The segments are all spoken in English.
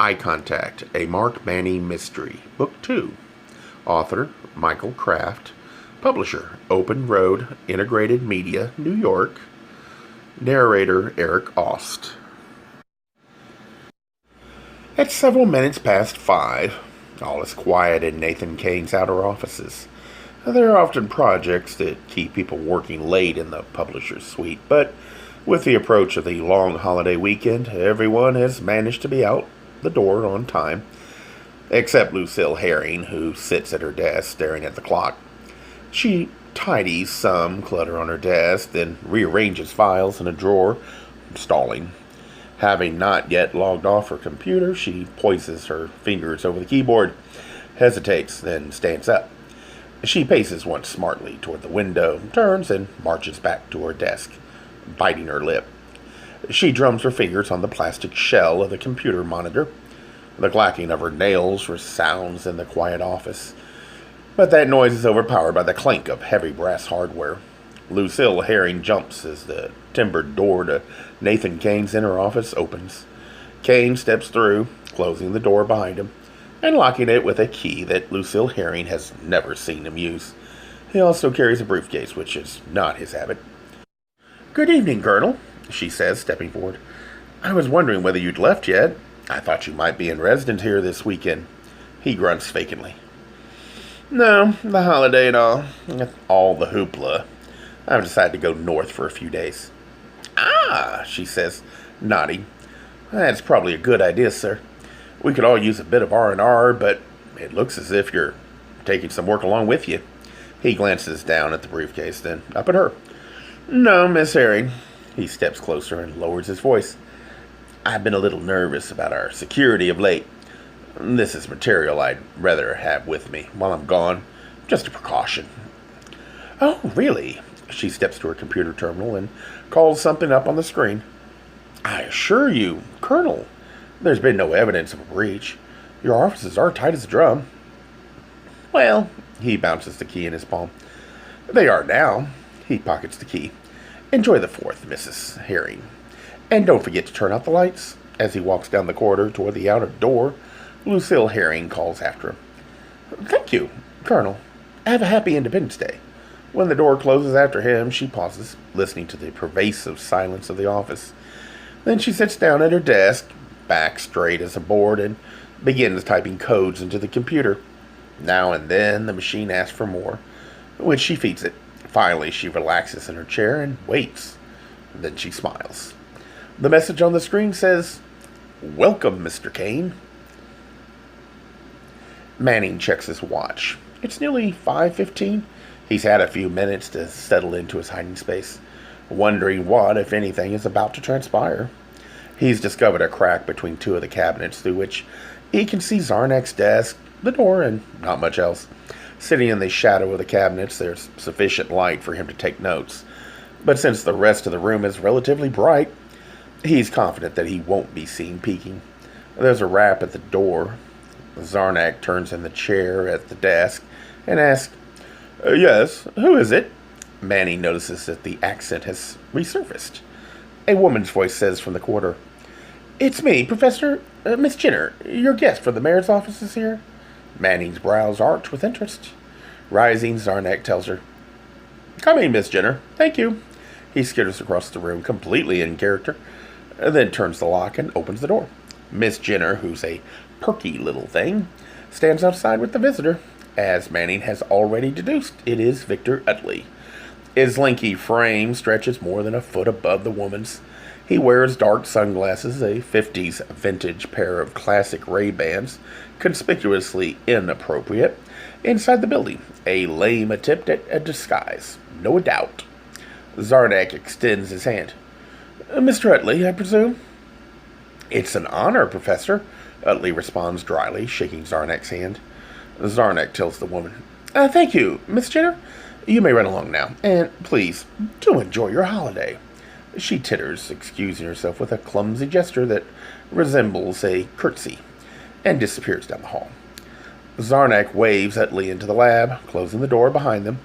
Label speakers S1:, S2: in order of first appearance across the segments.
S1: Eye Contact, a Mark Manning Mystery, Book 2. Author, Michael Kraft. Publisher, Open Road Integrated Media, New York. Narrator, Eric Aust. At several minutes past 5, all is quiet in Nathan Kane's outer offices. There are often projects that keep people working late in the publisher's suite, but with the approach of the long holiday weekend, everyone has managed to be out the door on time, except Lucille Herring, who sits at her desk staring at the clock. She tidies some clutter on her desk, then rearranges files in a drawer, stalling. Having not yet logged off her computer, she poises her fingers over the keyboard, hesitates, then stands up. She paces once smartly toward the window, turns, and marches back to her desk, biting her lip. She drums her fingers on the plastic shell of the computer monitor. The clacking of her nails resounds in the quiet office, but that noise is overpowered by the clink of heavy brass hardware. Lucille Herring jumps as the timbered door to Nathan Kane's inner office opens. Kane steps through, closing the door behind him, and locking it with a key that Lucille Herring has never seen him use. He also carries a briefcase, which is not his habit. "Good evening, Colonel," she says, stepping forward. "I was wondering whether you'd left yet. I thought you might be in residence here this weekend." He grunts vacantly. "No, the holiday and all the hoopla. I've decided to go north for a few days." "Ah," she says, nodding. "That's probably a good idea, sir. We could all use a bit of R&R, but it looks as if you're taking some work along with you." He glances down at the briefcase, then up at her. "No, Miss Herring." He steps closer and lowers his voice. "I've been a little nervous about our security of late. This is material I'd rather have with me while I'm gone, just a precaution." "Oh, really?" She steps to her computer terminal and calls something up on the screen. "I assure you, Colonel, there's been no evidence of a breach. Your offices are tight as a drum." "Well," he bounces the key in his palm. "They are now." He pockets the key. "Enjoy the 4th, Mrs. Herring. And don't forget to turn out the lights." As he walks down the corridor toward the outer door, Lucille Herring calls after him. "Thank you, Colonel. Have a happy Independence Day." When the door closes after him, she pauses, listening to the pervasive silence of the office. Then she sits down at her desk, back straight as a board, and begins typing codes into the computer. Now and then, the machine asks for more, which she feeds it. Finally, she relaxes in her chair and waits. Then she smiles. The message on the screen says, "Welcome, Mr. Kane." Manning checks his watch. It's nearly 5:15. He's had a few minutes to settle into his hiding space, wondering what, if anything, is about to transpire. He's discovered a crack between two of the cabinets through which he can see Zarnick's desk, the door, and not much else. Sitting in the shadow of the cabinets, there's sufficient light for him to take notes. But since the rest of the room is relatively bright, he's confident that he won't be seen peeking. There's a rap at the door. Zarnick turns in the chair at the desk and asks, "Yes, who is it?" Manning notices that the accent has resurfaced. A woman's voice says from the corridor, "It's me, Professor Miss Jenner. Your guest from the mayor's office is here." Manning's brows arch with interest. Rising, Zarnick tells her, "Come in, Miss Jenner. Thank you." He skitters across the room, completely in character, then turns the lock and opens the door. Miss Jenner, who's a perky little thing, stands outside with the visitor. As Manning has already deduced, it is Victor Utley. His lanky frame stretches more than a foot above the woman's. He wears dark sunglasses, a 50s vintage pair of classic Ray-Bans, conspicuously inappropriate. Inside the building, a lame attempt at a disguise, no doubt. Zarnick extends his hand. "Mr. Utley, I presume?" "It's an honor, Professor," Utley responds dryly, shaking Zarnick's hand. Zarnick tells the woman, "Thank you, Miss Jenner. You may run along now, and please, do enjoy your holiday." She titters, excusing herself with a clumsy gesture that resembles a curtsy, and disappears down the hall. Zarnick waves Utley into the lab, closing the door behind them.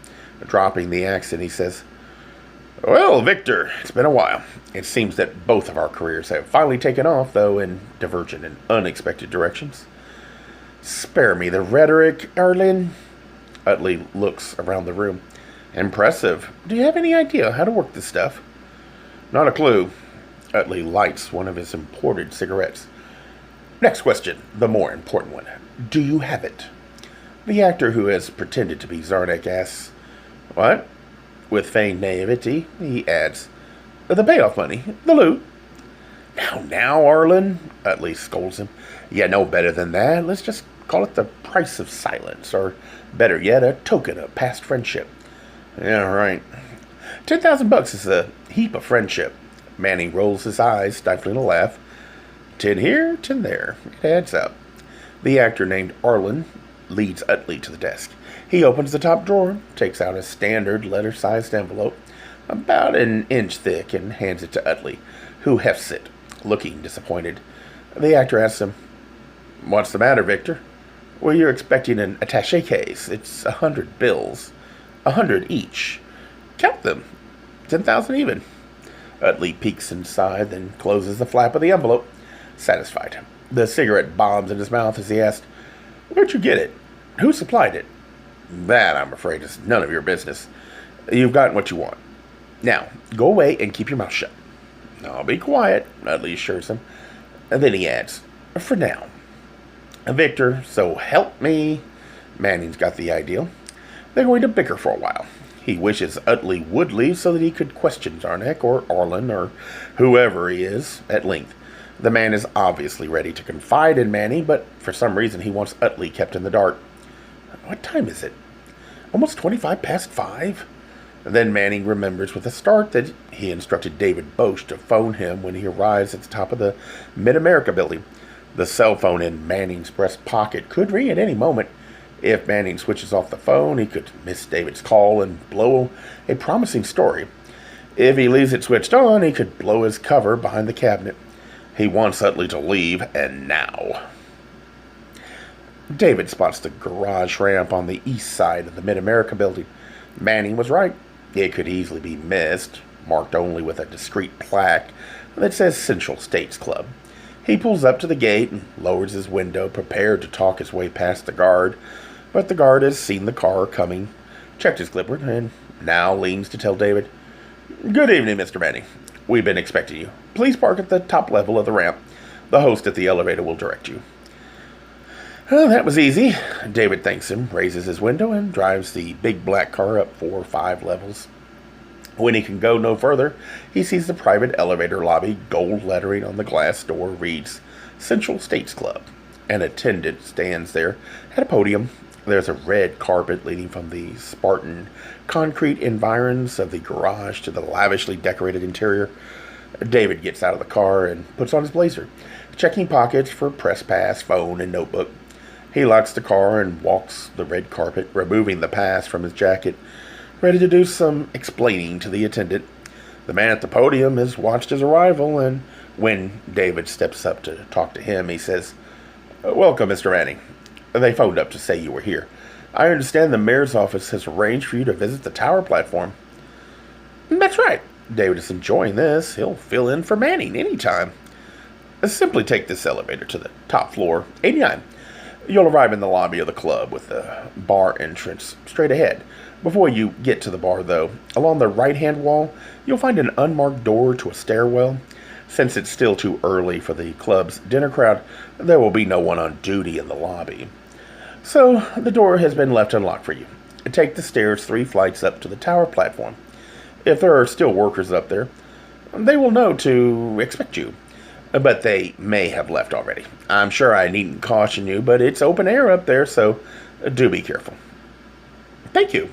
S1: Dropping the accent, he says, Well, Victor, it's been a while. It seems that both of our careers have finally taken off, though in divergent and unexpected directions. Spare me the rhetoric, Erlin. Utley looks around the room. Impressive. Do you have any idea how to work this stuff? Not a clue. Utley lights one of his imported cigarettes. Next question, the more important one. Do you have it? The actor who has pretended to be Zarnick asks. What? With feigned naivety, he adds, the payoff money, the loot. Now, Arlen, Utley scolds him. You know better than that. Let's just call it the price of silence, or better yet, a token of past friendship. Yeah, right. 10,000 bucks is a heap of friendship. Manning rolls his eyes, stifling a laugh. 10 here, 10 there. It adds up. The actor named Arlen leads Utley to the desk. He opens the top drawer, takes out a standard letter-sized envelope, about an inch thick, and hands it to Utley, who hefts it, looking disappointed. The actor asks him, What's the matter, Victor? Well, you're expecting an attaché case. It's 100 bills. 100 each. Count them. 10,000 even. Utley peeks inside, then closes the flap of the envelope, satisfied. The cigarette bombs in his mouth as he asked, Where'd you get it? Who supplied it? That, I'm afraid, is none of your business. You've gotten what you want. Now, go away and keep your mouth shut. I'll be quiet, Utley assures him. And then he adds, For now. Victor, so help me. Manning's got the ideal. They're going to bicker for a while. He wishes Utley would leave so that he could question Zarnick or Arlen or whoever he is at length. The man is obviously ready to confide in Manning, but for some reason he wants Utley kept in the dark. What time is it? Almost 25 past 5? Then Manning remembers with a start that he instructed David Bosch to phone him when he arrives at the top of the Mid-America building. The cell phone in Manning's breast pocket could ring at any moment. If Manning switches off the phone, he could miss David's call and blow a promising story. If he leaves it switched on, he could blow his cover behind the cabinet. He wants Utley to leave, and now. David spots the garage ramp on the east side of the Mid-America building. Manning was right. It could easily be missed, marked only with a discreet plaque that says Central States Club. He pulls up to the gate and lowers his window, prepared to talk his way past the guard. But the guard has seen the car coming, checked his clipboard, and now leans to tell David, Good evening, Mr. Manning. We've been expecting you. Please park at the top level of the ramp. The host at the elevator will direct you. Well, that was easy. David thanks him, raises his window, and drives the big black car up 4 or 5 levels. When he can go no further, he sees the private elevator lobby. Gold lettering on the glass door reads, Central States Club. An attendant stands there at a podium. There's a red carpet leading from the Spartan concrete environs of the garage to the lavishly decorated interior. David gets out of the car and puts on his blazer, checking pockets for press pass, phone, and notebook. He locks the car and walks the red carpet, removing the pass from his jacket, ready to do some explaining to the attendant. The man at the podium has watched his arrival, and when David steps up to talk to him, he says, Welcome, Mr. Manning. They phoned up to say you were here. I understand the mayor's office has arranged for you to visit the tower platform. That's right. David is enjoying this. He'll fill in for Manning anytime. Simply take this elevator to the top floor, 89. You'll arrive in the lobby of the club with the bar entrance straight ahead. Before you get to the bar, though, along the right-hand wall, you'll find an unmarked door to a stairwell. Since it's still too early for the club's dinner crowd, there will be no one on duty in the lobby. So, the door has been left unlocked for you. Take the stairs 3 flights up to the tower platform. If there are still workers up there, they will know to expect you. But they may have left already. I'm sure I needn't caution you, but it's open air up there, so do be careful. Thank you,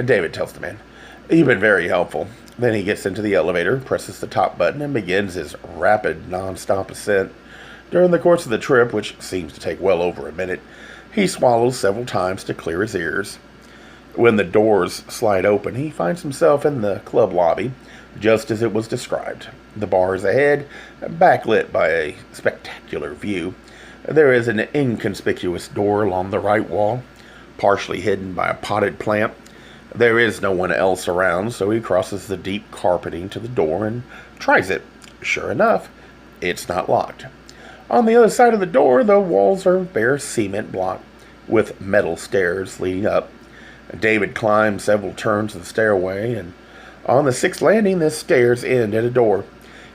S1: David tells the man. You've been very helpful. Then he gets into the elevator, presses the top button, and begins his rapid, non-stop ascent. During the course of the trip, which seems to take well over a minute, he swallows several times to clear his ears. When the doors slide open, he finds himself in the club lobby, just as it was described. The bar is ahead, backlit by a spectacular view. There is an inconspicuous door along the right wall, partially hidden by a potted plant. There is no one else around, so he crosses the deep carpeting to the door and tries it. Sure enough, it's not locked. On the other side of the door, the walls are bare cement block with metal stairs leading up. David climbs several turns of the stairway, and on the sixth landing, the stairs end at a door.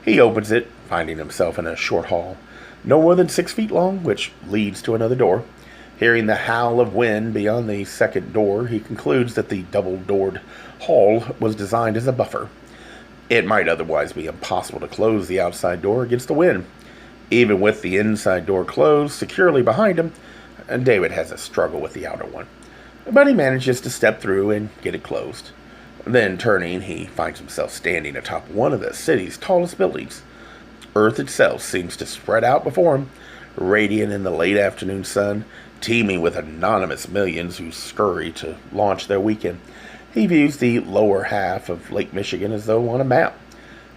S1: He opens it, finding himself in a short hall, no more than 6 feet long, which leads to another door. Hearing the howl of wind beyond the second door, he concludes that the double-doored hall was designed as a buffer. It might otherwise be impossible to close the outside door against the wind. Even with the inside door closed securely behind him, David has a struggle with the outer one. But he manages to step through and get it closed. Then, turning, he finds himself standing atop one of the city's tallest buildings. Earth itself seems to spread out before him, radiant in the late afternoon sun, teeming with anonymous millions who scurry to launch their weekend. He views the lower half of Lake Michigan as though on a map.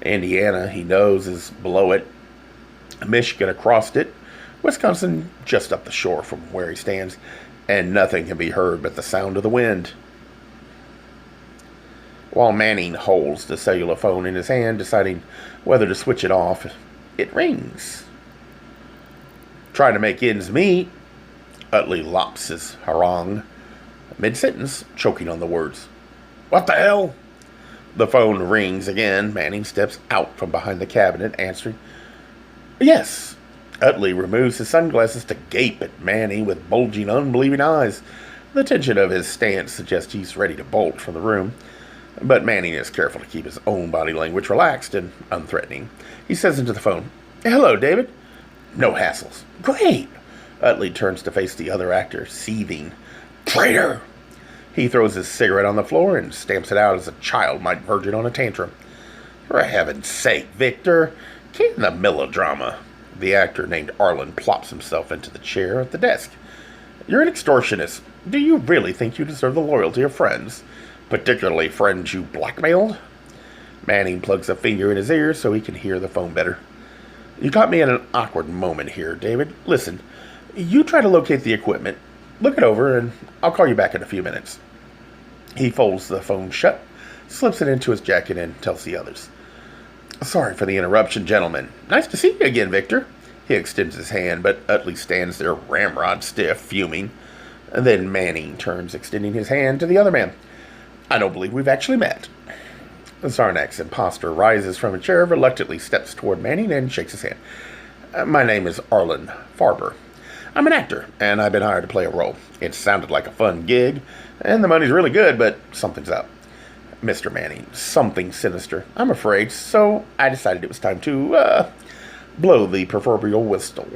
S1: Indiana, he knows, is below it. Michigan across it. Wisconsin just up the shore from where he stands. And nothing can be heard but the sound of the wind. While Manning holds the cellular phone in his hand, deciding whether to switch it off, it rings. Trying to make ends meet, Utley lops his harangue, mid-sentence, choking on the words. What the hell? The phone rings again. Manning steps out from behind the cabinet, answering. Yes. Utley removes his sunglasses to gape at Manning with bulging, unbelieving eyes. The tension of his stance suggests he's ready to bolt from the room. But Manning is careful to keep his own body language relaxed and unthreatening. He says into the phone, Hello, David. No hassles. Great. Utley turns to face the other actor, seething. Traitor! He throws his cigarette on the floor and stamps it out as a child might verge it on a tantrum. For heaven's sake, Victor, get in the melodrama. The actor named Arlen plops himself into the chair at the desk. You're an extortionist. Do you really think you deserve the loyalty of friends? Particularly friends you blackmailed? Manning plugs a finger in his ear so he can hear the phone better. You caught me in an awkward moment here, David. Listen, you try to locate the equipment. Look it over, and I'll call you back in a few minutes. He folds the phone shut, slips it into his jacket, and tells the others. Sorry for the interruption, gentlemen. Nice to see you again, Victor. He extends his hand, but Utley stands there ramrod stiff, fuming. And then Manning turns, extending his hand to the other man. I don't believe we've actually met. Zarnick's imposter rises from a chair, reluctantly steps toward Manning, and shakes his hand. My name is Arlen Farber. I'm an actor, and I've been hired to play a role. It sounded like a fun gig, and the money's really good, but something's up. Mr. Manning, something sinister, I'm afraid, so I decided it was time to, blow the proverbial whistle.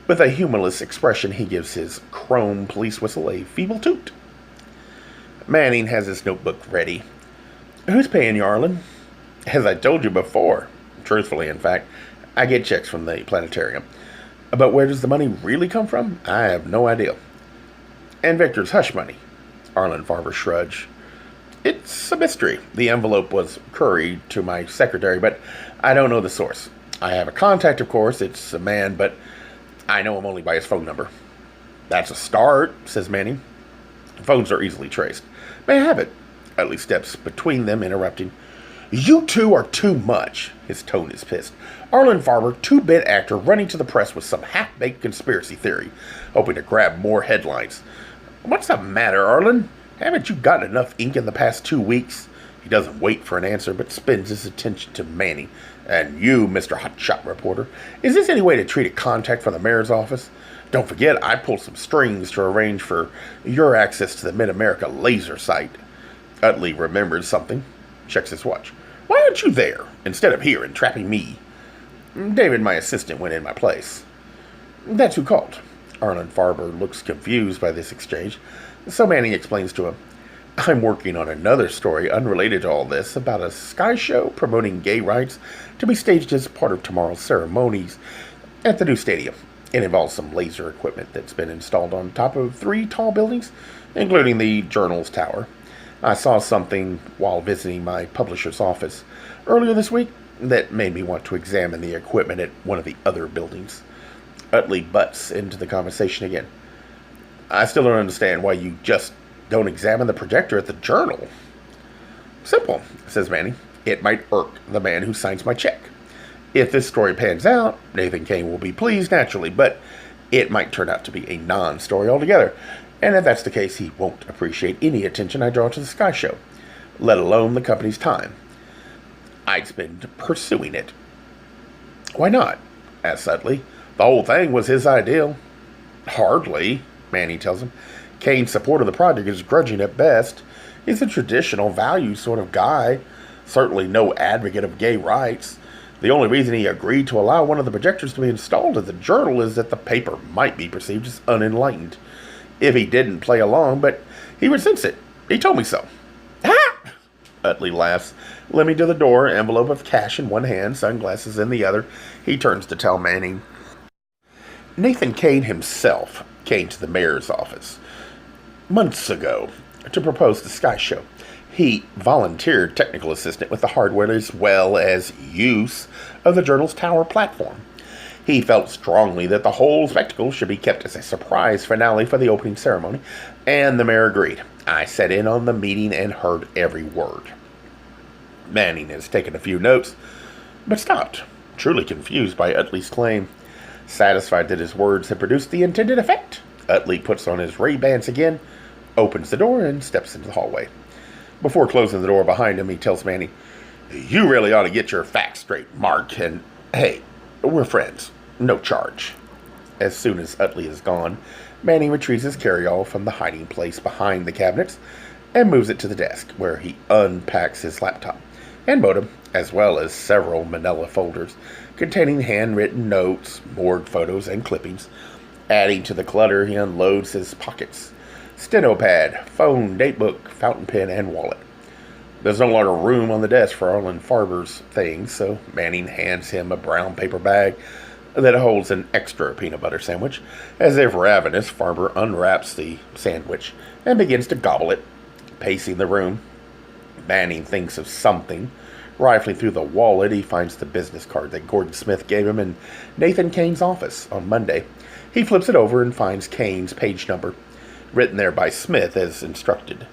S1: With a humorless expression, he gives his chrome police whistle a feeble toot. Manning has his notebook ready. Who's paying you, Arlen? As I told you before, truthfully, in fact, I get checks from the planetarium. But where does the money really come from? I have no idea. And Victor's hush money. Arlen Farber shrugged. It's a mystery. The envelope was couried to my secretary, but I don't know the source. I have a contact, of course. It's a man, but I know him only by his phone number. That's a start, says Manning. Phones are easily traced. May I have it? Utley steps between them, interrupting. You two are too much. His tone is pissed. Arlen Farber, two-bit actor, running to the press with some half-baked conspiracy theory, hoping to grab more headlines. What's the matter, Arlen? Haven't you gotten enough ink in the past 2 weeks? He doesn't wait for an answer, but spins his attention to Manning. And you, Mr. Hotshot Reporter, is this any way to treat a contact from the mayor's office? Don't forget, I pulled some strings to arrange for your access to the Mid-America laser site. Utley remembers something, checks his watch. Why aren't you there, instead of here entrapping me? David, my assistant, went in my place. That's who called. Arlen Farber looks confused by this exchange, so Manning explains to him. I'm working on another story unrelated to all this about a sky show promoting gay rights to be staged as part of tomorrow's ceremonies at the new stadium. It involves some laser equipment that's been installed on top of 3 tall buildings, including the Journal's Tower. I saw something while visiting my publisher's office earlier this week that made me want to examine the equipment at one of the other buildings. Utley butts into the conversation again. I still don't understand why you just don't examine the projector at the Journal? Simple, says Manny. It might irk the man who signs my check. If this story pans out, Nathan Kane will be pleased naturally, but it might turn out to be a non-story altogether. And if that's the case, he won't appreciate any attention I draw to the Sky Show, let alone the company's time. I'd spend pursuing it. Why not? Asked Sudley. The whole thing was his ideal. Hardly, Manny tells him. Kane's support of the project is grudging at best. He's a traditional value sort of guy, certainly no advocate of gay rights. The only reason he agreed to allow one of the projectors to be installed at the Journal is that the paper might be perceived as unenlightened. If he didn't play along, but he resents it. He told me so. Ah! Utley laughs, limping to the door, envelope of cash in one hand, sunglasses in the other. He turns to tell Manning. Nathan Kane himself came to the mayor's office months ago to propose the Sky Show. He volunteered technical assistant with the hardware as well as use of the Journal's tower platform. He felt strongly that the whole spectacle should be kept as a surprise finale for the opening ceremony, and the mayor agreed. I sat in on the meeting and heard every word. Manning has taken a few notes, but stopped, truly confused by Utley's claim. Satisfied that his words had produced the intended effect, Utley puts on his Ray-Bans again, opens the door, and steps into the hallway. Before closing the door behind him, he tells Manny, You really ought to get your facts straight, Mark, and hey, we're friends. No charge. As soon as Utley is gone, Manny retrieves his carryall from the hiding place behind the cabinets and moves it to the desk, where he unpacks his laptop and modem, as well as several manila folders containing handwritten notes, morgue photos, and clippings. Adding to the clutter, he unloads his pockets. Steno pad, phone, datebook, fountain pen, and wallet. There's no longer room on the desk for Arlen Farber's things, so Manning hands him a brown paper bag that holds an extra peanut butter sandwich. As if ravenous, Farber unwraps the sandwich and begins to gobble it. Pacing the room, Manning thinks of something. Rifling through the wallet, he finds the business card that Gordon Smith gave him in Nathan Kane's office on Monday. He flips it over and finds Kane's page number, written there by Smith as instructed.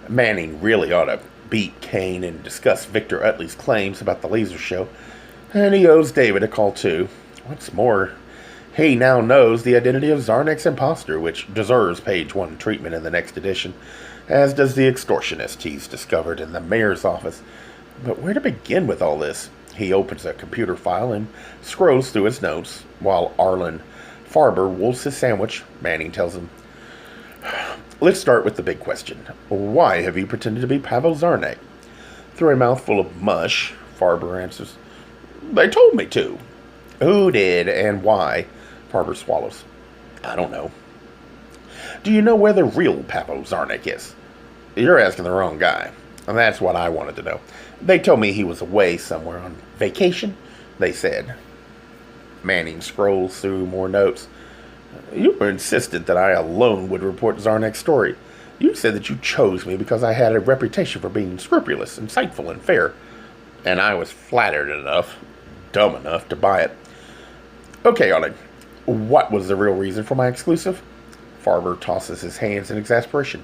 S1: Manning really ought to beat Kane and discuss Victor Utley's claims about the laser show, and he owes David a call too. What's more, he now knows the identity of Zarnick's imposter, which deserves page 1 treatment in the next edition, as does the extortionist he's discovered in the mayor's office. But where to begin with all this? He opens a computer file and scrolls through his notes, while Arlen Farber wolfs his sandwich. Manning tells him, Let's start with the big question. Why have you pretended to be Pavo Zarnick? Through a mouthful of mush, Farber answers, They told me to. Who did and why? Farber swallows. I don't know. Do you know where the real Pavo Zarnick is? You're asking the wrong guy. And that's what I wanted to know. They told me he was away somewhere on vacation, they said. Manning scrolls through more notes. You were insistent that I alone would report Zarnick's story. You said that you chose me because I had a reputation for being scrupulous, insightful, and fair. And I was flattered enough, dumb enough, to buy it. Okay, Arlen, what was the real reason for my exclusive? Farber tosses his hands in exasperation.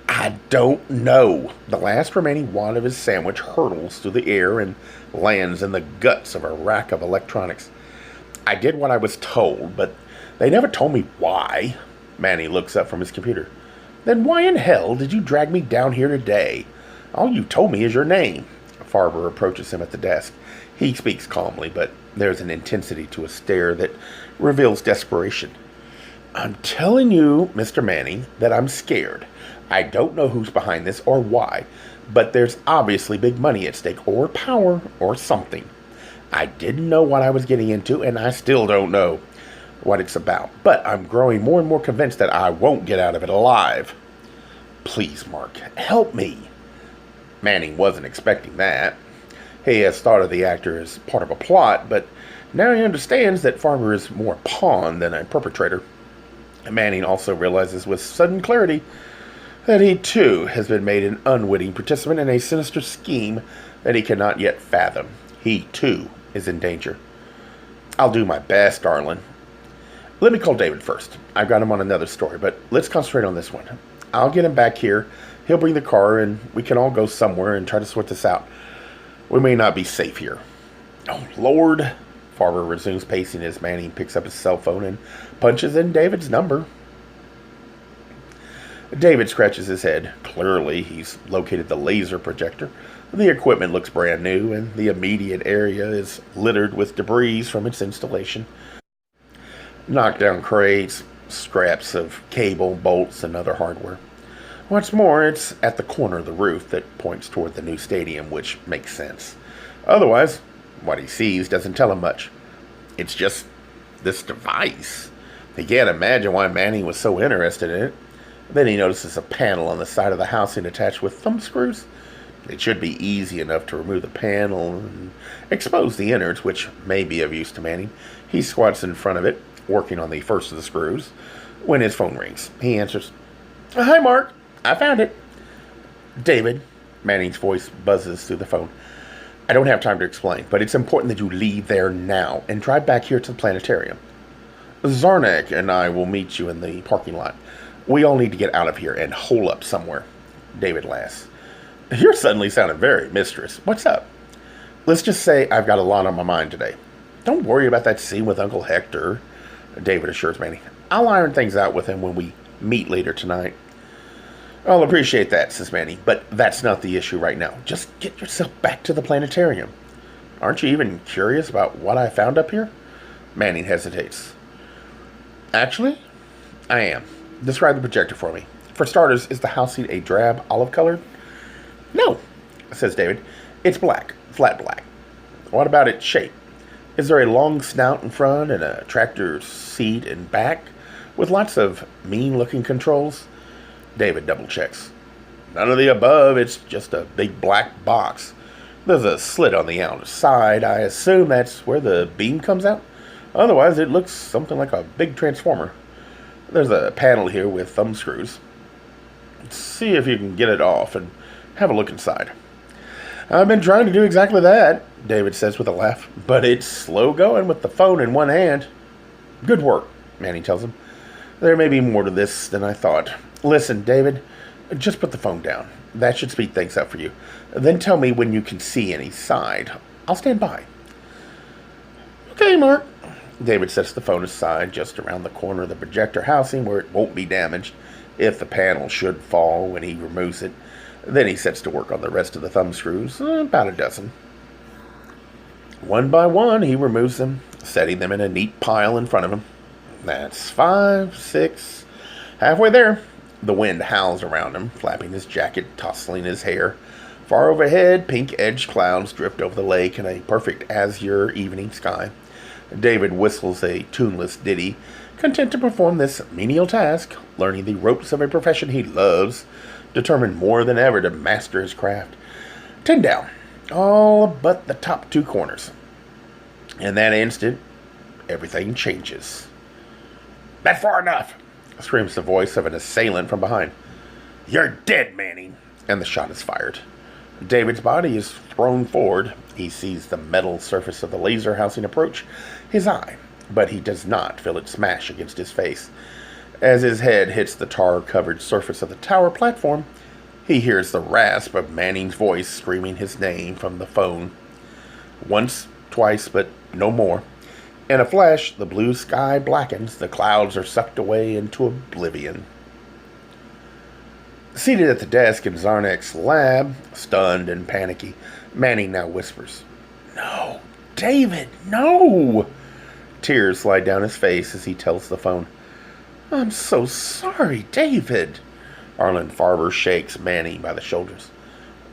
S1: I don't know. The last remaining wad of his sandwich hurtles through the air and lands in the guts of a rack of electronics. I did what I was told, but they never told me why. Manny looks up from his computer. Then why in hell did you drag me down here today? All you told me is your name. Farber approaches him at the desk. He speaks calmly, but there's an intensity to his stare that reveals desperation. I'm telling you, Mr. Manning, that I'm scared. I don't know who's behind this or why, but there's obviously big money at stake, or power, or something. I didn't know what I was getting into, and I still don't know what it's about, but I'm growing more and more convinced that I won't get out of it alive. Please, Mark, help me. Manning wasn't expecting that. He has thought of the actor as part of a plot, but now he understands that Farber is more a pawn than a perpetrator. Manning also realizes with sudden clarity that he, too, has been made an unwitting participant in a sinister scheme that he cannot yet fathom. He, too, is in danger. I'll do my best, Arlen. Let me call David first. I've got him on another story, but let's concentrate on this one. I'll get him back here. He'll bring the car, and we can all go somewhere and try to sort this out. We may not be safe here." "Oh, Lord." Farber resumes pacing as Manning picks up his cell phone and punches in David's number. David scratches his head. Clearly, he's located the laser projector. The equipment looks brand new, and the immediate area is littered with debris from its installation. Knocked down crates, scraps of cable, bolts, and other hardware. What's more, it's at the corner of the roof that points toward the new stadium, which makes sense. Otherwise, what he sees doesn't tell him much. It's just this device. He can't imagine why Manning was so interested in it. Then he notices a panel on the side of the housing attached with thumb screws. It should be easy enough to remove the panel and expose the innards, which may be of use to Manning. He squats in front of it, working on the first of the screws, when his phone rings. He answers. "Hi, Mark. I found it." "David," Manning's voice buzzes through the phone. "I don't have time to explain, but it's important that you leave there now and drive back here to the planetarium. Zarnick and I will meet you in the parking lot. We all need to get out of here and hole up somewhere." David laughs. "You're suddenly sounding very mistress. What's up?" "Let's just say I've got a lot on my mind today." "Don't worry about that scene with Uncle Hector," David assures Manning. "I'll iron things out with him when we meet later tonight." "I'll appreciate that," says Manning, "but that's not the issue right now. Just get yourself back to the planetarium." "Aren't you even curious about what I found up here?" Manning hesitates. "Actually, I am. Describe the projector for me. For starters, is the housing a drab olive color?" "No," says David. "It's black, flat black." "What about its shape? Is there a long snout in front and a tractor seat in back with lots of mean-looking controls?" David double-checks. "None of the above. It's just a big black box. There's a slit on the outside. I assume that's where the beam comes out. Otherwise, it looks something like a big transformer. There's a panel here with thumb screws. See if you can get it off and have a look inside." "I've been trying to do exactly that," David says with a laugh, "but it's slow going with the phone in one hand." "Good work," Manning tells him. "There may be more to this than I thought. Listen, David, just put the phone down. That should speed things up for you. Then tell me when you can see any side. I'll stand by." "Okay, Mark." David sets the phone aside just around the corner of the projector housing where it won't be damaged if the panel should fall when he removes it. Then he sets to work on the rest of the thumb screws, about a dozen. One by one, he removes them, setting them in a neat pile in front of him. That's 5, 6, halfway there. The wind howls around him, flapping his jacket, tousling his hair. Far overhead, pink-edged clouds drift over the lake in a perfect azure evening sky. David whistles a tuneless ditty, content to perform this menial task, learning the ropes of a profession he loves, determined more than ever to master his craft. 10 down, all but the top 2 corners. In that instant, everything changes. "That's far enough," screams the voice of an assailant from behind. "You're dead, Manning," and the shot is fired. David's body is thrown forward. He sees the metal surface of the laser housing approach his eye, but he does not feel it smash against his face. As his head hits the tar-covered surface of the tower platform, he hears the rasp of Manning's voice screaming his name from the phone. Once, twice, but no more. In a flash, the blue sky blackens. The clouds are sucked away into oblivion. Seated at the desk in Zarnick's lab, stunned and panicky, Manning now whispers, "No, David, no!" Tears slide down his face as he tells the phone. "I'm so sorry, David." Arlen Farber shakes Manning by the shoulders.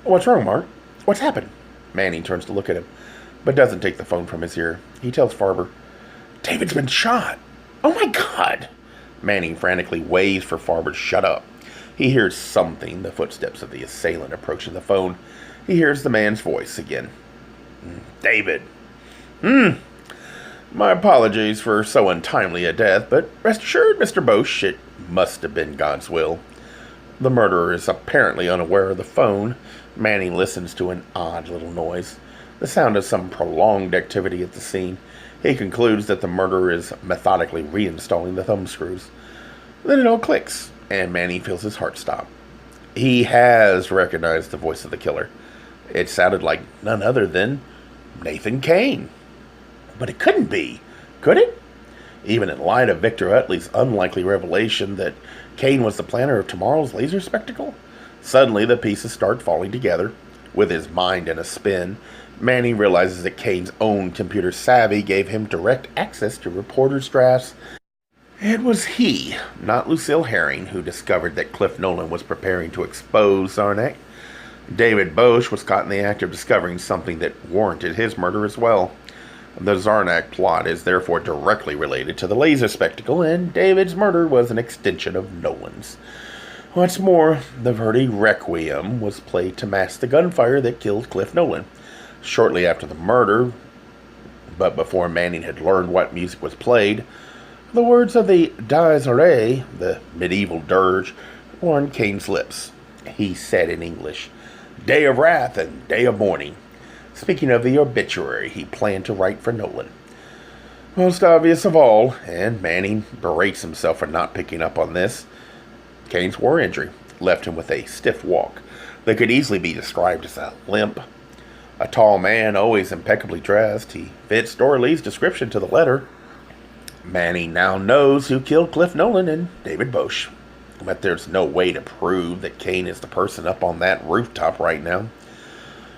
S1: "What's wrong, Mark? What's happened?" Manning turns to look at him, but doesn't take the phone from his ear. He tells Farber, "David's been shot." "Oh my God!" Manning frantically waves for Farber to shut up. He hears something, the footsteps of the assailant approaching the phone. He hears the man's voice again. "David. My apologies for so untimely a death, but rest assured, Mr. Bosch, it must have been God's will." The murderer is apparently unaware of the phone. Manning listens to an odd little noise, the sound of some prolonged activity at the scene. He concludes that the murderer is methodically reinstalling the thumb screws. Then it all clicks. and Manny feels his heart stop. He has recognized the voice of the killer. It sounded like none other than Nathan Kane. But it couldn't be, could it? Even in light of Victor Utley's unlikely revelation that Kane was the planner of tomorrow's laser spectacle? Suddenly, the pieces start falling together. With his mind in a spin, Manny realizes that Kane's own computer savvy gave him direct access to reporters' drafts. It was he, not Lucille Herring, who discovered that Cliff Nolan was preparing to expose Zarnick. David Bosch was caught in the act of discovering something that warranted his murder as well. The Zarnick plot is therefore directly related to the laser spectacle, and David's murder was an extension of Nolan's. What's more, the Verdi Requiem was played to mask the gunfire that killed Cliff Nolan. Shortly after the murder, but before Manning had learned what music was played, the words of the Dies Irae, the medieval dirge, were on Kane's lips. He said in English, "Day of wrath and day of mourning," speaking of the obituary he planned to write for Nolan. Most obvious of all, and Manning berates himself for not picking up on this, Kane's war injury left him with a stiff walk that could easily be described as a limp. A tall man, always impeccably dressed, he fits Dorley's description to the letter. Manning now knows who killed Cliff Nolan and David Bosch, but there's no way to prove that Kane is the person up on that rooftop right now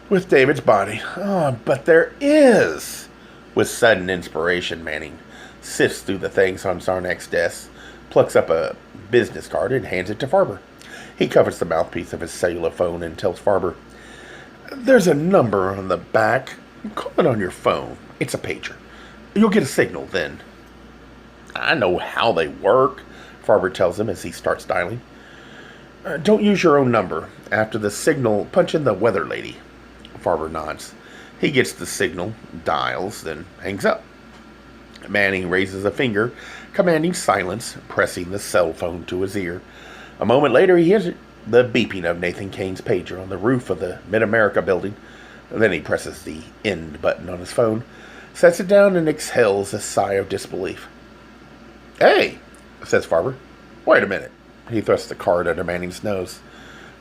S1: with David's body. Oh, but there is! With sudden inspiration, Manning sifts through the things on Zarnick's desk, plucks up a business card, and hands it to Farber. He covers the mouthpiece of his cellular phone and tells Farber, "There's a number on the back. Call it on your phone. It's a pager. You'll get a signal then." "I know how they work," Farber tells him as he starts dialing. "Don't use your own number. After the signal, punch in the weather lady." Farber nods. He gets the signal, dials, then hangs up. Manning raises a finger, commanding silence, pressing the cell phone to his ear. A moment later, he hears the beeping of Nathan Kane's pager on the roof of the Mid-America building. Then he presses the end button on his phone, sets it down, and exhales a sigh of disbelief. "Hey," says Farber. "Wait a minute." He thrusts the card under Manning's nose.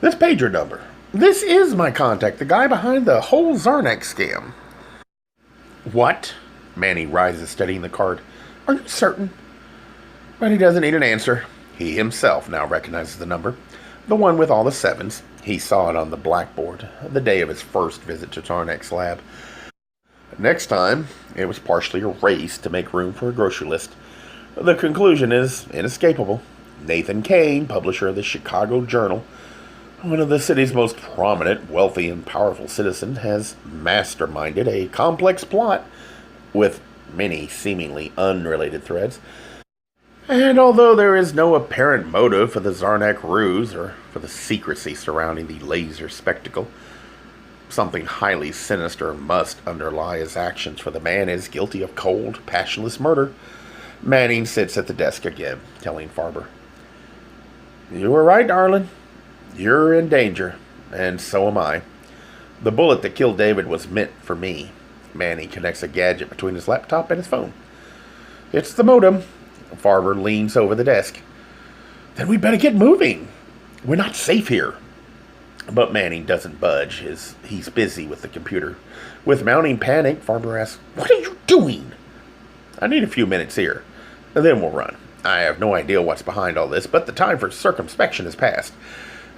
S1: "This pager number. This is my contact, the guy behind the whole Zarnick scam." "What?" Manning rises, studying the card. "Are you certain?" But he doesn't need an answer. He himself now recognizes the number, the one with all the sevens. He saw it on the blackboard the day of his first visit to Zarnick's lab. Next time, it was partially erased to make room for a grocery list. The conclusion is inescapable. Nathan Kane, publisher of the Chicago Journal, one of the city's most prominent, wealthy, and powerful citizens, has masterminded a complex plot with many seemingly unrelated threads. And although there is no apparent motive for the Zarnick ruse or for the secrecy surrounding the laser spectacle, something highly sinister must underlie his actions, for the man is guilty of cold, passionless murder. Manning sits at the desk again, telling Farber, "You were right, darling. You're in danger, and so am I. The bullet that killed David was meant for me." Manning connects a gadget between his laptop and his phone. "It's the modem." Farber leans over the desk. "Then we'd better get moving. We're not safe here." But Manning doesn't budge as he's busy with the computer. With mounting panic, Farber asks, "What are you doing?" "I need a few minutes here, and then we'll run. I have no idea what's behind all this, but the time for circumspection has passed.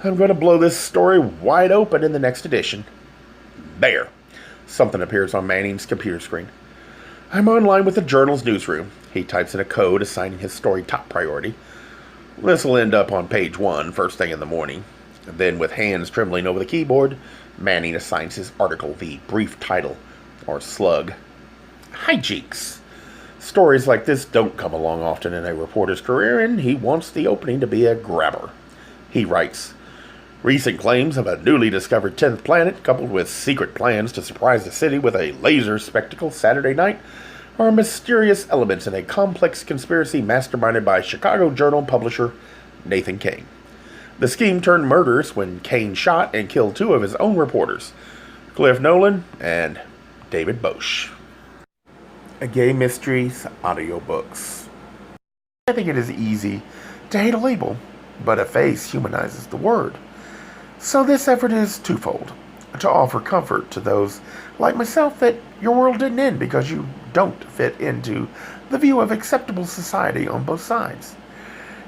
S1: I'm going to blow this story wide open in the next edition." There. Something appears on Manning's computer screen. I'm online with the Journal's newsroom. He types in a code assigning his story top priority. This will end up on page 1 first thing in the morning. Then, with hands trembling over the keyboard, Manning assigns his article the brief title, or slug, "Hijinks." Stories like this don't come along often in a reporter's career, and he wants the opening to be a grabber. He writes, "Recent claims of a newly discovered 10th planet, coupled with secret plans to surprise the city with a laser spectacle Saturday night, are mysterious elements in a complex conspiracy masterminded by Chicago Journal publisher Nathan Kane. The scheme turned murderous when Kane shot and killed 2 of his own reporters, Cliff Nolan and David Bosch." Gay Mysteries audiobooks. I think it is easy to hate a label. but a face humanizes the word. So this effort is twofold: to offer comfort to those like myself that your world didn't end because you don't fit into the view of acceptable society on both sides,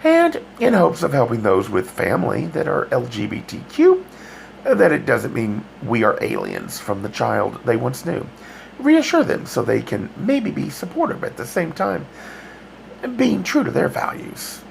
S1: and in hopes of helping those with family that are LGBTQ, that it doesn't mean we are aliens from the child they once knew. Reassure them so they can maybe be supportive at the same time, being true to their values.